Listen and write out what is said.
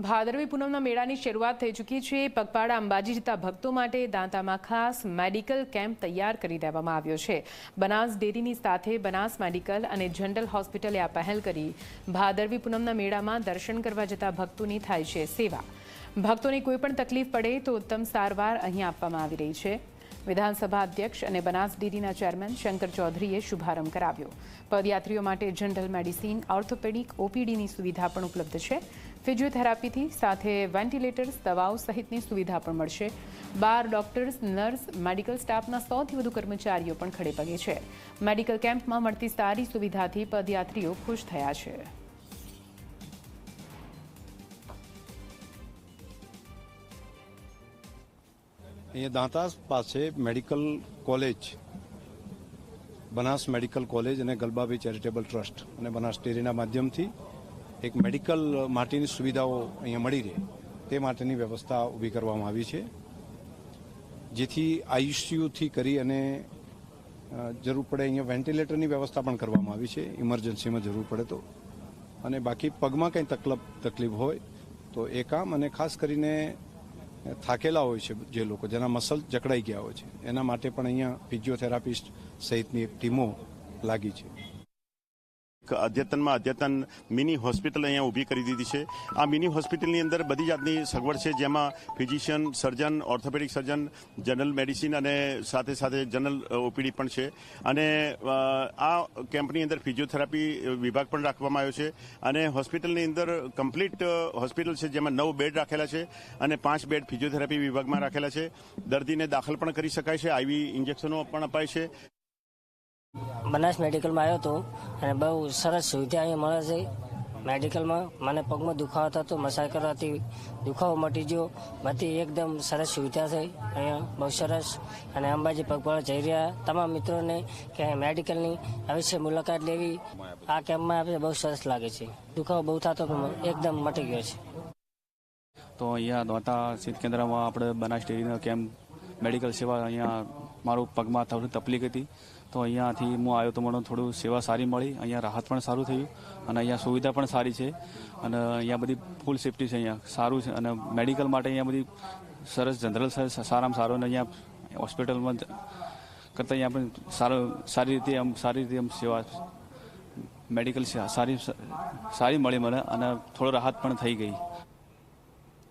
ભાદરવી પૂનમના મેળાની શરૂઆત થઈ ચૂકી છે। પગપાળા અંબાજી જતા ભક્તો માટે દાંતામાં ખાસ મેડિકલ કેમ્પ તૈયાર કરી દેવામાં આવ્યો છે। બનાસ ડેરીની સાથે બનાસ મેડિકલ અને જનરલ હોસ્પિટલે આ પહેલ કરી ભાદરવી પૂનમના મેળામાં દર્શન કરવા જતા ભક્તોની થાય છે સેવા। ભક્તોને કોઈ પણ તકલીફ પડે તો ઉત્તમ સારવાર અહીં આપવામાં આવી રહી છે। વિધાનસભા અધ્યક્ષ અને બનાસ ડેરીના ચેરમેન શંકર ચૌધરીએ શુભારંભ કરાવ્યો। પદયાત્રીઓ માટે જનરલ મેડિસિન, ઓર્થોપેડિક, ઓપીડીની સુવિધા પણ ઉપલબ્ધ છે। ફિઝિયોથેરાપીથી સાથે વેન્ટિલેટર્સ, દવાઓ સહિતની સુવિધા પણ મળશે। 12 ડોક્ટર્સ, નર્સ, મેડિકલ સ્ટાફના 100થી વધુ કર્મચારીઓ પણ ખડેપગે છે। મેડિકલ કેમ્પમાં મળતી સારી સુવિધાથી પદયાત્રીઓ ખુશ થયા છે। અહીંયા દાંતા પાસે medical college, Banas medical college અને ગલબાભાઈ ચેરિટેબલ ટ્રસ્ટ અને બનાસ ડેરીના માધ્યમથી એક મેડિકલ માટેની સુવિધાઓ અહીંયા મળી રહે તે માટેની વ્યવસ્થા ઊભી કરવામાં આવી છે, જેથી આઈસીયુથી કરી અને જરૂર પડે અહીંયા વેન્ટિલેટરની વ્યવસ્થા પણ કરવામાં આવી છે ઇમરજન્સીમાં જરૂર પડે તો, અને બાકી પગમાં કંઈ તકલીફ હોય તો એ કામ, અને ખાસ કરીને થાકેલા હોય છે જે લોકો, જેના મસલ જકડાઈ ગયા હોય છે, એના માટે પણ અહીંયા ફિઝિયોથેરાપિસ્ટ સહિતની એક ટીમો લાગી છે। અદ્યતન મિની હોસ્પિટલ અહીંયા ઊભી કરી દીધી છે। આ મિની હોસ્પિટલની અંદર બધી જાતની સગવડ છે, જેમાં ફિઝિશિયન, સર્જન, ઓર્થોપેડિક સર્જન, જનરલ મેડિસિન અને સાથે સાથે જનરલ ઓપીડી પણ છે। અને આ કેમ્પની અંદર ફિઝિયોથેરાપી વિભાગ પણ રાખવામાં આવ્યો છે, અને હોસ્પિટલની અંદર કમ્પ્લીટ હોસ્પિટલ છે, જેમાં 9 બેડ રાખેલા છે અને 5 બેડ ફિઝિયોથેરાપી વિભાગમાં રાખેલા છે। દર્દીને દાખલ પણ કરી શકાય છે, આઈવી ઇન્જેક્શનો પણ અપાય છે। બનાસ મેડિકલમાં આવ્યો હતો અને બહુ સરસ સુવિધા અહીંયા મળે છે। મેડિકલમાં મને પગમાં દુખાવો થતો, મસાજ કરવાથી દુખાવો મટી ગયો, બધી એકદમ સરસ સુવિધા છે અહીંયા, બહુ સરસ। અને અંબાજી પગપાળા જઈ રહ્યા તમામ મિત્રોને કે મેડિકલની અવશ્ય મુલાકાત લેવી। આ કેમ્પમાં આપણે બહુ સરસ લાગે છે, દુખાવો બહુ થતો પણ એકદમ મટી ગયો છે। તો અહીંયા દાંતા શીત કેન્દ્રમાં આપણે બનાસ ડેરીનો કેમ્પ મેડિકલ સેવા, અહીંયા મારું પગમાં થોડી તકલીફ હતી તો અહીંયાથી હું આવ્યો તો મને થોડું સેવા સારી મળી, અહીંયા રાહત પણ સારું થયું અને અહીંયા સુવિધા પણ સારી છે અને અહીંયા બધી ફૂલ સેફટી છે, અહીંયા સારું છે। અને મેડિકલ માટે અહીંયા બધી સરસ જનરલ સારામાં સારું, અને અહીંયા હોસ્પિટલમાં કરતાં અહીંયા પણ સારી રીતે સેવા મેડિકલ સારી મળી મને, અને થોડો રાહત પણ થઈ ગઈ।